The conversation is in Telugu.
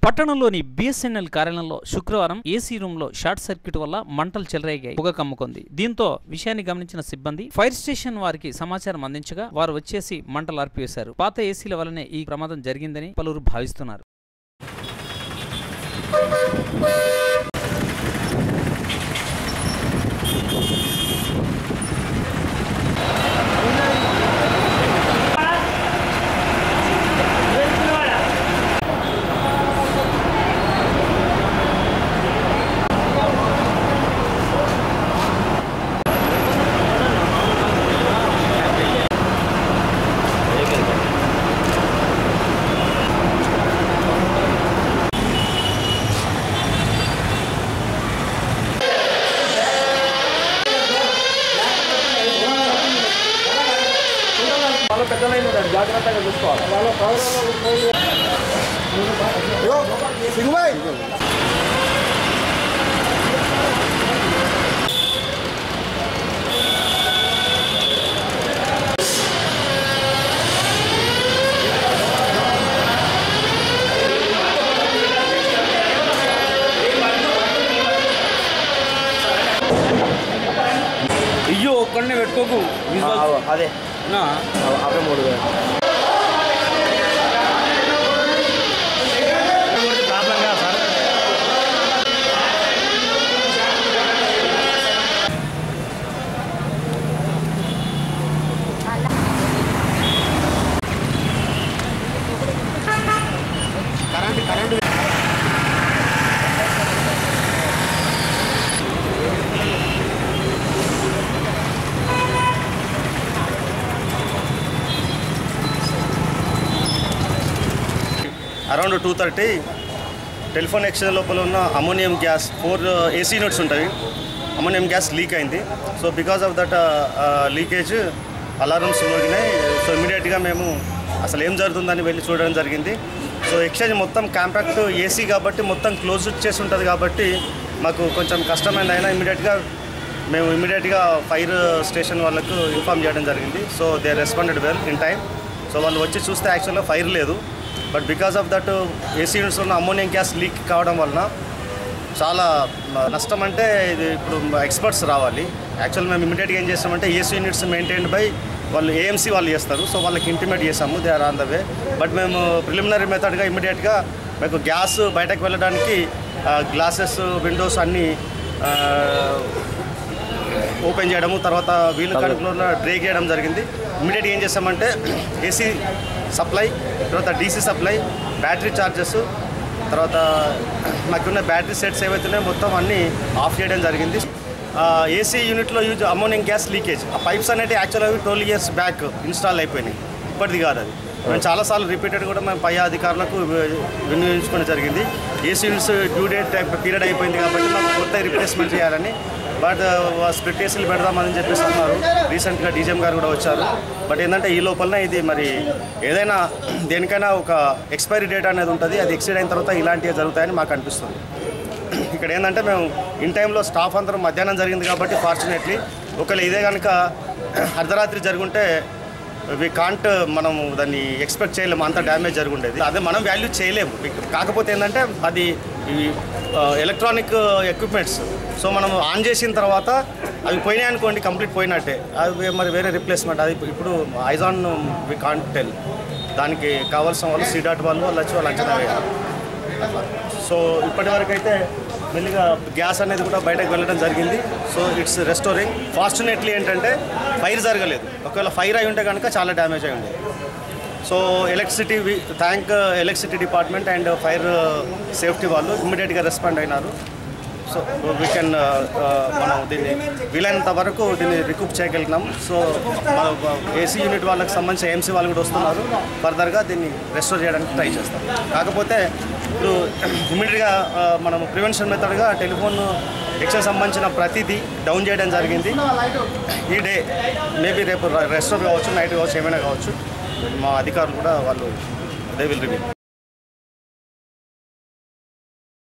పట్టణంలోని బిఎస్ఎన్ఎల్ కార్యాలయంలో శుక్రవారం ఏసీ రూమ్ లో షార్ట్ సర్క్యూట్ వల్ల మంటలు చెలరేగాయి, పొగ కమ్ముకుంది. దీంతో విషయాన్ని గమనించిన సిబ్బంది ఫైర్ స్టేషన్ వారికి సమాచారం అందించగా వారు వచ్చేసి మంటలు ఆర్పివేశారు. పాత ఏసీల వల్లనే ఈ ప్రమాదం జరిగిందని పలువురు భావిస్తున్నారు. జాగ్రత్తగా చూసుకోవాలి. అయ్యో ఒక్కడనే పెట్టుకోకు. అదే అవే 3000. ప్రాబ్లం కాదు sir. Current around 2:30 telephone exchange లోపల ఉన్న అమోనియం గ్యాస్ 4 ఏసీ యూనిట్స్ ఉంటాయి. అమోనియం గ్యాస్ లీక్ అయింది. So because of that leakage alarms మోగినాయి. సో ఇమీడియట్గా మేము అసలు ఏం జరుగుతుందని వెళ్ళి చూడడం జరిగింది. సో ఎక్స్చేంజ్ మొత్తం కాంపాక్ట్ ఏసీ కాబట్టి మొత్తం క్లోజ్ చేసి ఉంటుంది కాబట్టి మాకు కొంచెం కష్టమైంది. అయినా ఇమీడియట్గా ఫైర్ స్టేషన్ వాళ్ళకు ఇన్ఫామ్ చేయడం జరిగింది. So they responded well in time. So వాళ్ళు వచ్చి చూస్తే యాక్చువల్గా ఫైర్ లేదు. But because of that AC units ఉన్న అమోనియం గ్యాస్ లీక్ కావడం వలన చాలా నష్టం. అంటే ఇది ఇప్పుడు ఎక్స్పర్ట్స్ రావాలి. యాక్చువల్ మేము ఇమీడియట్గా ఏం చేస్తామంటే ఏసీ యూనిట్స్ మెయింటైన్డ్ బై వాళ్ళు ఏఎంసీ వాళ్ళు చేస్తారు. సో వాళ్ళకి ఇంటిమేట్ చేసాము, they are on the way. But మేము ప్రిలిమినరీ మెథడ్గా ఇమీడియట్గా మీకు గ్యాస్ బయటకు వెళ్ళడానికి గ్లాసెస్ విండోస్ అన్నీ ఓపెన్ చేయడము, తర్వాత వీళ్ళు కనుక్లో బ్రేక్ చేయడం జరిగింది. ఇమీడియట్గా ఏం చేస్తామంటే ఏసీ సప్లై, తర్వాత డీసీ సప్లై, బ్యాటరీ ఛార్జెస్, తర్వాత మాకున్న బ్యాటరీ సెట్స్ ఏవైతున్నాయో మొత్తం అన్నీ ఆఫ్ చేయడం జరిగింది. ఏసీ యూనిట్లో యూజ్ అమోనియం గ్యాస్ లీకేజ్ ఆ పైప్స్ అనేవి యాక్చువల్గా 12 years బ్యాక్ ఇన్స్టాల్ అయిపోయినాయి. ఇప్పటిది కాదు అది. మేము చాలాసార్లు రిపీటెడ్ కూడా మేము పై అధికారులకు వినియోగించుకోవడం జరిగింది. AC units due date period అయిపోయింది కాబట్టి మాకు కొత్త రిప్లేస్మెంట్ చేయాలని. బట్ స్ప్లిట్ ఏసీలు పెడదామని చెప్పేసి అన్నారు. రీసెంట్గా డీజీఎం గారు కూడా వచ్చారు. బట్ ఏంటంటే ఈ లోపలనే ఇది మరి ఏదైనా దేనికైనా ఒక ఎక్స్పైరీ డేట్ అనేది ఉంటుంది. అది ఎక్సీడ్ అయిన తర్వాత ఇలాంటివి జరుగుతాయని మాకు అనిపిస్తుంది. ఇక్కడ ఏంటంటే మేము ఇన్ టైంలో స్టాఫ్ అందరం మధ్యాహ్నం జరిగింది కాబట్టి ఫార్చునేట్లీ. ఒకవేళ ఇదే కనుక అర్ధరాత్రి జరుగుంటే కాంట్ మనం దాన్ని ఎక్స్పెక్ట్ చేయలేము, అంత డ్యామేజ్ జరుగుండేది. అదే మనం వాల్యూ చేయలేము. కాకపోతే ఏంటంటే అది ఎలక్ట్రానిక్ ఎక్విప్మెంట్స్. సో మనం ఆన్ చేసిన తర్వాత అవి పోయినాయి అనుకోండి, కంప్లీట్ పోయినట్టే. అది మరి వేరే రిప్లేస్మెంట్. అది ఇప్పుడు ఐజాన్ వి కాంట్ టెల్. దానికి కావాల్సిన వాళ్ళు సీడాట్ వాళ్ళు వచ్చి వాళ్ళు అంచనా వేయాలి. సో ఇప్పటి వరకు అయితే మెల్లిగా గ్యాస్ అనేది కూడా బయటకు వెళ్ళడం జరిగింది. So it's restoring. ఫార్చునేట్లీ ఏంటంటే ఫైర్ జరగలేదు. ఒకవేళ ఫైర్ అయి ఉంటే కనుక చాలా డ్యామేజ్ అయి ఉండేది. So electricity department and fire safety వాళ్ళు ఇమ్మీడియట్గా రెస్పాండ్ అయినారు. సో వీ కెన్ మనం దీన్ని వీలైనంత వరకు దీన్ని రికూప్ చేయగలిగినాం. సో మన ఏసీ యూనిట్ వాళ్ళకి సంబంధించి ఏఎంసీ వాళ్ళు కూడా వస్తున్నారు. ఫర్దర్గా దీన్ని రెస్టోర్ చేయడానికి ట్రై చేస్తాం. కాకపోతే ఇప్పుడు ఇమ్మీడియట్గా మనం ప్రివెన్షన్ మెథడ్గా టెలిఫోన్ ఎక్స్చేంజ్ సంబంధించిన ప్రతిదీ డౌన్ చేయడం జరిగింది. ఈ డే మేబీ రేపు రెస్టోర్ కావచ్చు, నైట్ కావచ్చు, ఏమైనా కావచ్చు. మా అధికారులు కూడా వాళ్ళు దే విల్ రివ్యూ.